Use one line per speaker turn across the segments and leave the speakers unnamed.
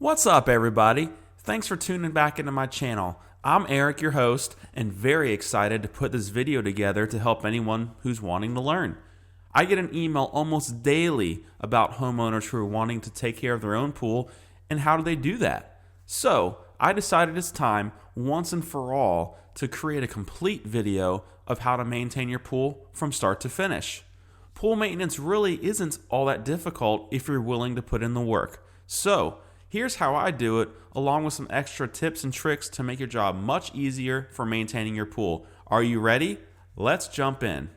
What's up, everybody? Thanks for tuning back into my channel. I'm Eric, your host, and very excited to put this video together to help anyone who's wanting to learn. I get an email almost daily about homeowners who are wanting to take care of their own pool and how do they do that. So I decided it's time, once and for all, to create a complete video of how to maintain your pool from start to finish. Pool maintenance really isn't all that difficult if you're willing to put in the work. So here's how I do it, along with some extra tips and tricks to make your job much easier for maintaining your pool. Are you ready? Let's jump in.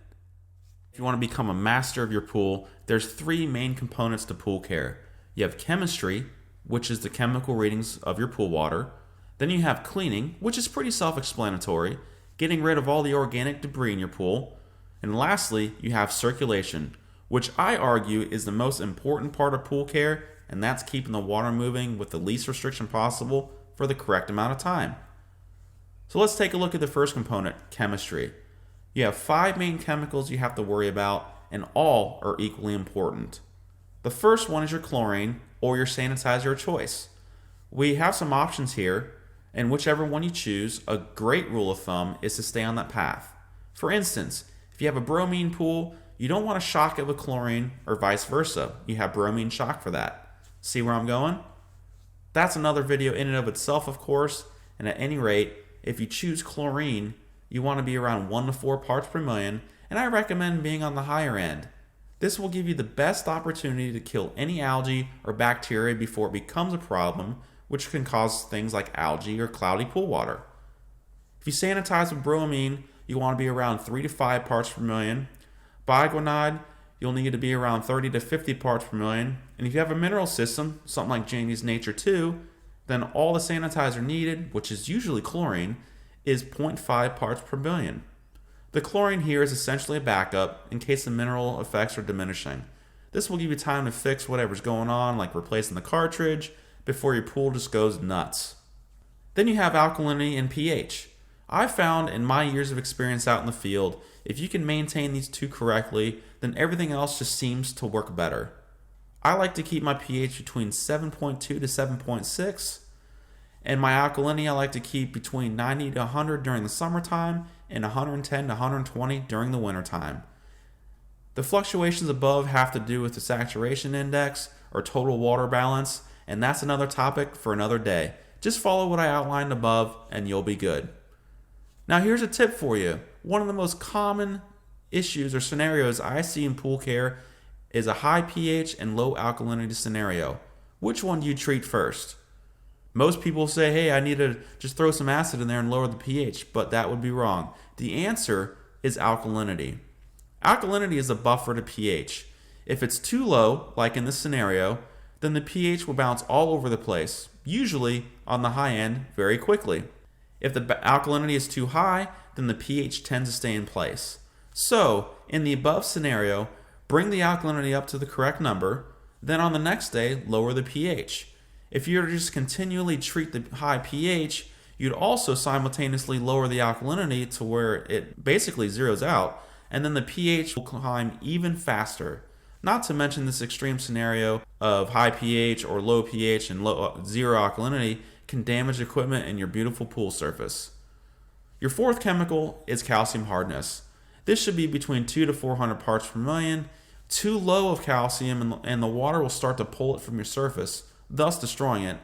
If you want to become a master of your pool, there's three main components to pool care. You have chemistry, which is the chemical readings of your pool water. Then you have cleaning, which is pretty self-explanatory, getting rid of all the organic debris in your pool. And lastly, you have circulation, which I argue is the most important part of pool care, and that's keeping the water moving with the least restriction possible for the correct amount of time. So let's take a look at the first component, chemistry. You have 5 main chemicals you have to worry about, and all are equally important. The first one is your chlorine, or your sanitizer of choice. We have some options here, and whichever one you choose, a great rule of thumb is to stay on that path. For instance, if you have a bromine pool, you don't want to shock it with chlorine, or vice versa. You have bromine shock for that. See where I'm going? That's another video in and of itself, of course, and at any rate, if you choose chlorine, you want to be around 1 to 4 parts per million, and I recommend being on the higher end. This will give you the best opportunity to kill any algae or bacteria before it becomes a problem, which can cause things like algae or cloudy pool water. If you sanitize with bromine, you want to be around 3 to 5 parts per million. Biguanide, you'll need to be around 30 to 50 parts per million. And if you have a mineral system, something like Janie's Nature 2, then all the sanitizer needed, which is usually chlorine, is 0.5 parts per billion. The chlorine here is essentially a backup in case the mineral effects are diminishing. This will give you time to fix whatever's going on, like replacing the cartridge, before your pool just goes nuts. Then you have alkalinity and pH. I've found in my years of experience out in the field, if you can maintain these two correctly, then everything else just seems to work better. I like to keep my pH between 7.2 to 7.6, and my alkalinity I like to keep between 90 to 100 during the summertime and 110 to 120 during the wintertime. The fluctuations above have to do with the saturation index or total water balance, and that's another topic for another day. Just follow what I outlined above and you'll be good. Now here's a tip for you. One of the most common issues or scenarios I see in pool care is a high pH and low alkalinity scenario. Which one do you treat first? Most people say, hey, I need to just throw some acid in there and lower the pH, but that would be wrong. The answer is alkalinity. Alkalinity is a buffer to pH. If it's too low, like in this scenario, then the pH will bounce all over the place, usually on the high end very quickly. If the alkalinity is too high, then the pH tends to stay in place. So, in the above scenario, bring the alkalinity up to the correct number, then on the next day, lower the pH. If you were to just continually treat the high pH, you'd also simultaneously lower the alkalinity to where it basically zeroes out, and then the pH will climb even faster. Not to mention this extreme scenario of high pH or low pH and zero alkalinity can damage equipment and your beautiful pool surface. Your fourth chemical is calcium hardness. This should be between 2 to 400 parts per million. Too low of calcium and the water will start to pull it from your surface, thus destroying it.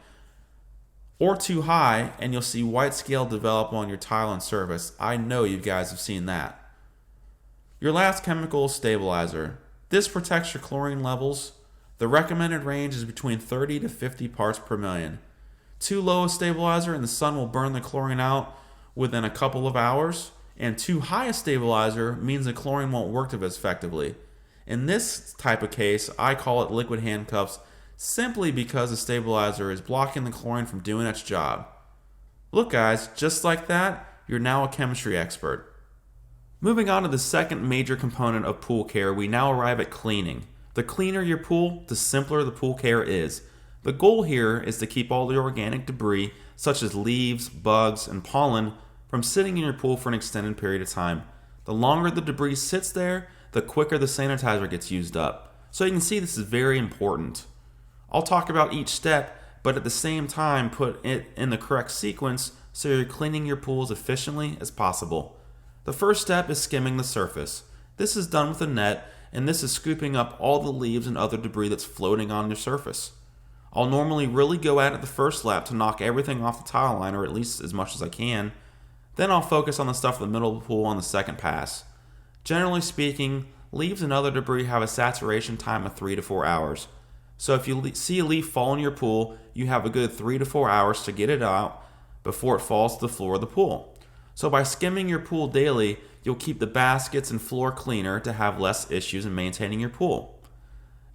Or too high and you'll see white scale develop on your tile and surface. I know you guys have seen that. Your last chemical is stabilizer. This protects your chlorine levels. The recommended range is between 30 to 50 parts per million. Too low a stabilizer and the sun will burn the chlorine out within a couple of hours, and too high a stabilizer means the chlorine won't work as effectively. In this type of case, I call it liquid handcuffs simply because the stabilizer is blocking the chlorine from doing its job. Look guys, just like that, you're now a chemistry expert. Moving on to the second major component of pool care, we now arrive at cleaning. The cleaner your pool, the simpler the pool care is. The goal here is to keep all the organic debris, such as leaves, bugs, and pollen, from sitting in your pool for an extended period of time. The longer the debris sits there, the quicker the sanitizer gets used up. So you can see this is very important. I'll talk about each step, but at the same time put it in the correct sequence so you're cleaning your pool as efficiently as possible. The first step is skimming the surface. This is done with a net, and this is scooping up all the leaves and other debris that's floating on your surface. I'll normally really go at it the first lap to knock everything off the tile line, or at least as much as I can. Then I'll focus on the stuff in the middle of the pool on the second pass. Generally speaking, leaves and other debris have a saturation time of 3 to 4 hours. So if you see a leaf fall in your pool, you have a good 3 to 4 hours to get it out before it falls to the floor of the pool. So by skimming your pool daily, you'll keep the baskets and floor cleaner to have less issues in maintaining your pool.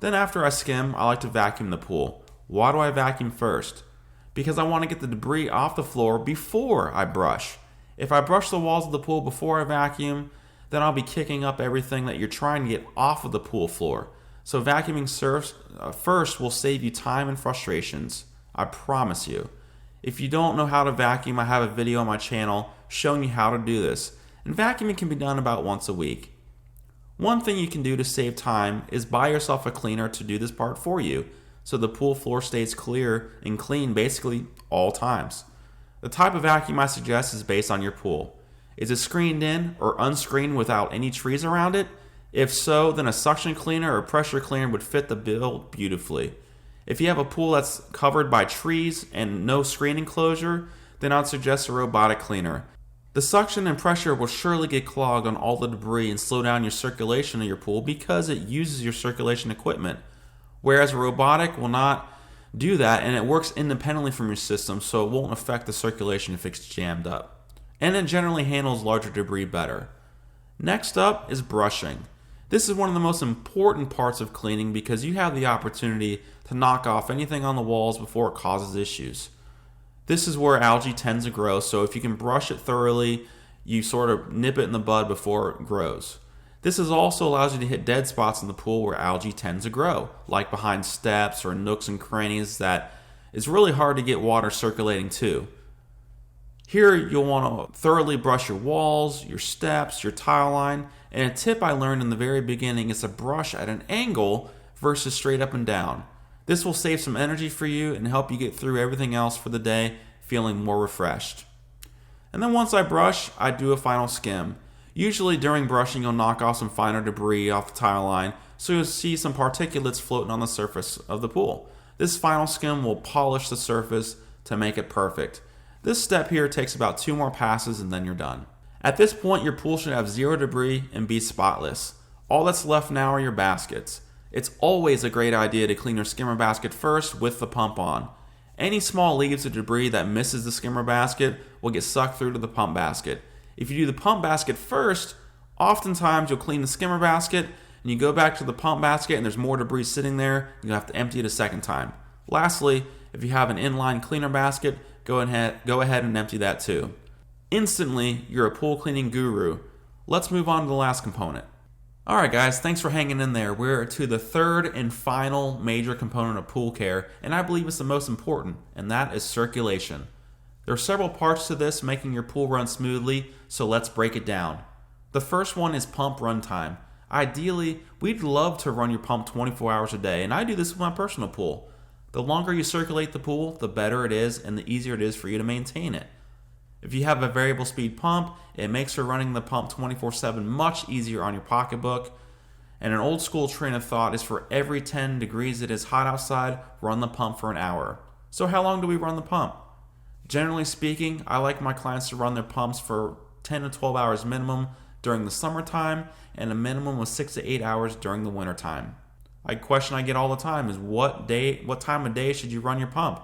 Then after I skim, I like to vacuum the pool. Why do I vacuum first? Because I want to get the debris off the floor before I brush. If I brush the walls of the pool before I vacuum, then I'll be kicking up everything that you're trying to get off of the pool floor. So vacuuming first will save you time and frustrations. I promise you. If you don't know how to vacuum, I have a video on my channel showing you how to do this. And vacuuming can be done about once a week. One thing you can do to save time is buy yourself a cleaner to do this part for you, so the pool floor stays clear and clean basically all times. The type of vacuum I suggest is based on your pool. Is it screened in or unscreened without any trees around it? If so, then a suction cleaner or pressure cleaner would fit the bill beautifully. If you have a pool that's covered by trees and no screen enclosure, then I'd suggest a robotic cleaner. The suction and pressure will surely get clogged on all the debris and slow down your circulation of your pool because it uses your circulation equipment. Whereas a robotic will not do that, and it works independently from your system, so it won't affect the circulation if it's jammed up. And it generally handles larger debris better. Next up is brushing. This is one of the most important parts of cleaning because you have the opportunity to knock off anything on the walls before it causes issues. This is where algae tends to grow, so if you can brush it thoroughly, you sort of nip it in the bud before it grows. This also allows you to hit dead spots in the pool where algae tends to grow, like behind steps or nooks and crannies that is really hard to get water circulating to. Here you'll want to thoroughly brush your walls, your steps, your tile line, and a tip I learned in the very beginning is to brush at an angle versus straight up and down. This will save some energy for you and help you get through everything else for the day feeling more refreshed. And then once I brush, I do a final skim. Usually during brushing you'll knock off some finer debris off the tile line, so you'll see some particulates floating on the surface of the pool. This final skim will polish the surface to make it perfect. This step here takes about 2 more passes and then you're done. At this point your pool should have 0 debris and be spotless. All that's left now are your baskets. It's always a great idea to clean your skimmer basket first with the pump on. Any small leaves or debris that misses the skimmer basket will get sucked through to the pump basket. If you do the pump basket first, oftentimes you'll clean the skimmer basket and you go back to the pump basket and there's more debris sitting there, you'll have to empty it a second time. Lastly, if you have an inline cleaner basket, go ahead and empty that too. Instantly, you're a pool cleaning guru. Let's move on to the last component. Alright guys, thanks for hanging in there. We're to the third and final major component of pool care, and I believe it's the most important, and that is circulation. There are several parts to this making your pool run smoothly, so let's break it down. The first one is pump run time. Ideally, we'd love to run your pump 24 hours a day, and I do this with my personal pool. The longer you circulate the pool, the better it is and the easier it is for you to maintain it. If you have a variable speed pump, it makes for running the pump 24/7 much easier on your pocketbook. And an old school train of thought is for every 10 degrees it is hot outside, run the pump for an hour. So how long do we run the pump? Generally speaking, I like my clients to run their pumps for 10 to 12 hours minimum during the summertime and a minimum of 6 to 8 hours during the wintertime. A question I get all the time is what time of day should you run your pump?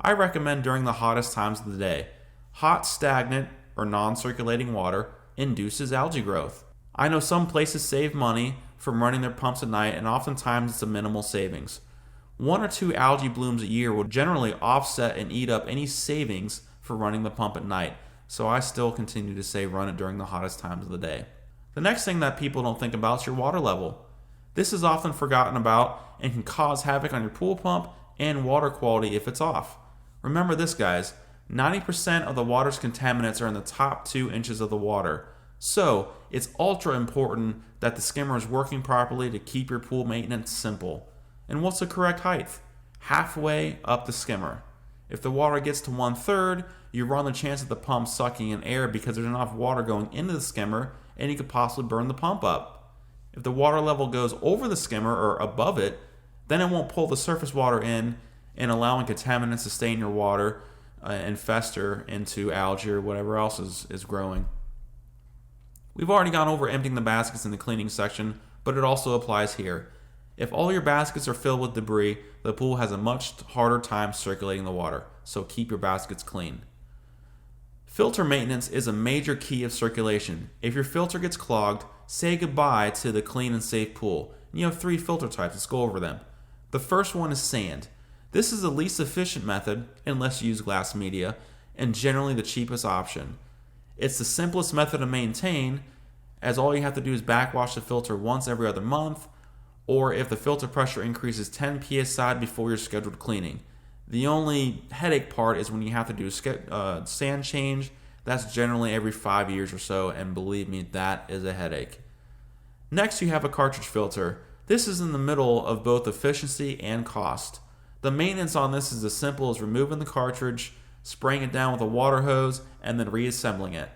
I recommend during the hottest times of the day. Hot, stagnant, or non-circulating water induces algae growth. I know some places save money from running their pumps at night, and oftentimes it's a minimal savings. 1 or 2 algae blooms a year will generally offset and eat up any savings for running the pump at night, so I still continue to say run it during the hottest times of the day. The next thing that people don't think about is your water level. This is often forgotten about and can cause havoc on your pool pump and water quality if it's off. Remember this, guys, 90% of the water's contaminants are in the top 2 inches of the water. So it's ultra important that the skimmer is working properly to keep your pool maintenance simple. And what's the correct height? halfway up the skimmer. If the water gets to 1/3, you run the chance of the pump sucking in air because there's enough water going into the skimmer and you could possibly burn the pump up. If the water level goes over the skimmer or above it, then it won't pull the surface water in and allowing contaminants to stay in your water and fester into algae or whatever else is growing. We've already gone over emptying the baskets in the cleaning section, but it also applies here. If all your baskets are filled with debris, the pool has a much harder time circulating the water, so keep your baskets clean. Filter maintenance is a major key of circulation. If your filter gets clogged, say goodbye to the clean and safe pool. You have 3 filter types. Let's go over them. The first one is sand. This is the least efficient method, unless you use glass media, and generally the cheapest option. It's the simplest method to maintain, as all you have to do is backwash the filter once every other month, or if the filter pressure increases 10 psi before your scheduled cleaning. The only headache part is when you have to do a sand change. That's generally every 5 years or so, and believe me, that is a headache. Next, you have a cartridge filter. This is in the middle of both efficiency and cost. The maintenance on this is as simple as removing the cartridge, spraying it down with a water hose, and then reassembling it.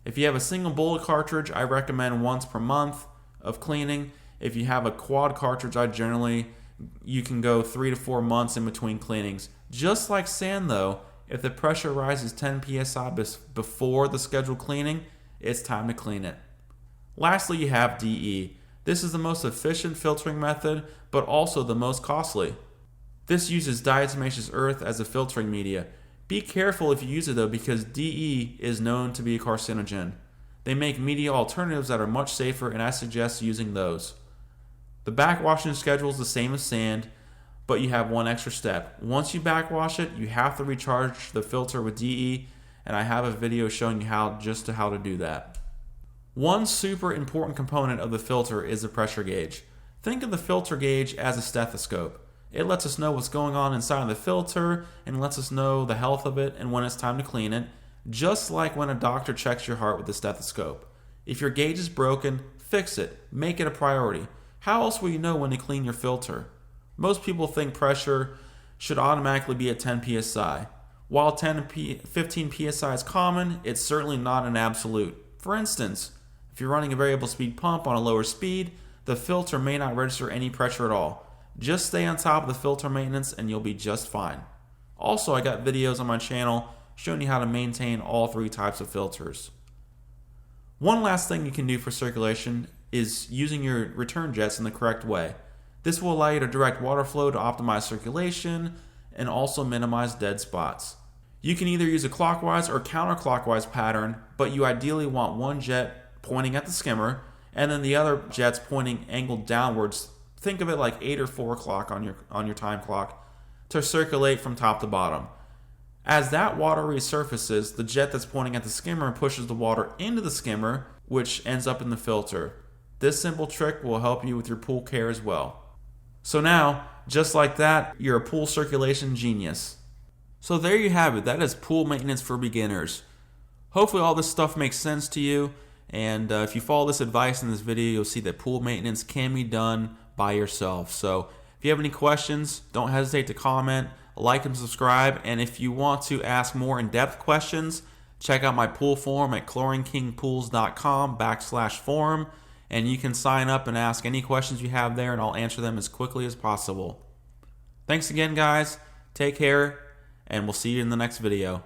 If you have a single bullet cartridge, I recommend once per month of cleaning. If you have a quad cartridge, you can go 3 to 4 months in between cleanings. Just like sand though, if the pressure rises 10 psi before the scheduled cleaning, it's time to clean it. Lastly, you have DE. This is the most efficient filtering method, but also the most costly. This uses diatomaceous earth as a filtering media. Be careful if you use it though, because DE is known to be a carcinogen. They make media alternatives that are much safer, and I suggest using those. The backwashing schedule is the same as sand, but you have one extra step. Once you backwash it, you have to recharge the filter with DE, and I have a video showing you how to do that. One super important component of the filter is the pressure gauge. Think of the filter gauge as a stethoscope. It lets us know what's going on inside of the filter and lets us know the health of it and when it's time to clean it, just like when a doctor checks your heart with a stethoscope. If your gauge is broken, fix it. Make it a priority. How else will you know when to clean your filter? Most people think pressure should automatically be at 10 psi. While 15 psi is common, it's certainly not an absolute. For instance, if you're running a variable speed pump on a lower speed, the filter may not register any pressure at all. Just stay on top of the filter maintenance and you'll be just fine. Also, I got videos on my channel showing you how to maintain all 3 types of filters. One last thing you can do for circulation is using your return jets in the correct way. This will allow you to direct water flow to optimize circulation and also minimize dead spots. You can either use a clockwise or counterclockwise pattern, but you ideally want one jet pointing at the skimmer and then the other jets pointing angled downwards. Think of it like 8 or 4 o'clock on your time clock to circulate from top to bottom. As that water resurfaces, the jet that's pointing at the skimmer pushes the water into the skimmer, which ends up in the filter. This simple trick will help you with your pool care as well. So now, just like that, you're a pool circulation genius. So there you have it. That is pool maintenance for beginners. Hopefully all this stuff makes sense to you, and if you follow this advice in this video, you'll see that pool maintenance can be done by yourself. So if you have any questions, don't hesitate to comment, like and subscribe, and if you want to ask more in-depth questions, check out my pool forum at chlorinekingpools.com/forum, and you can sign up and ask any questions you have there, and I'll answer them as quickly as possible. Thanks again, guys. Take care, and we'll see you in the next video.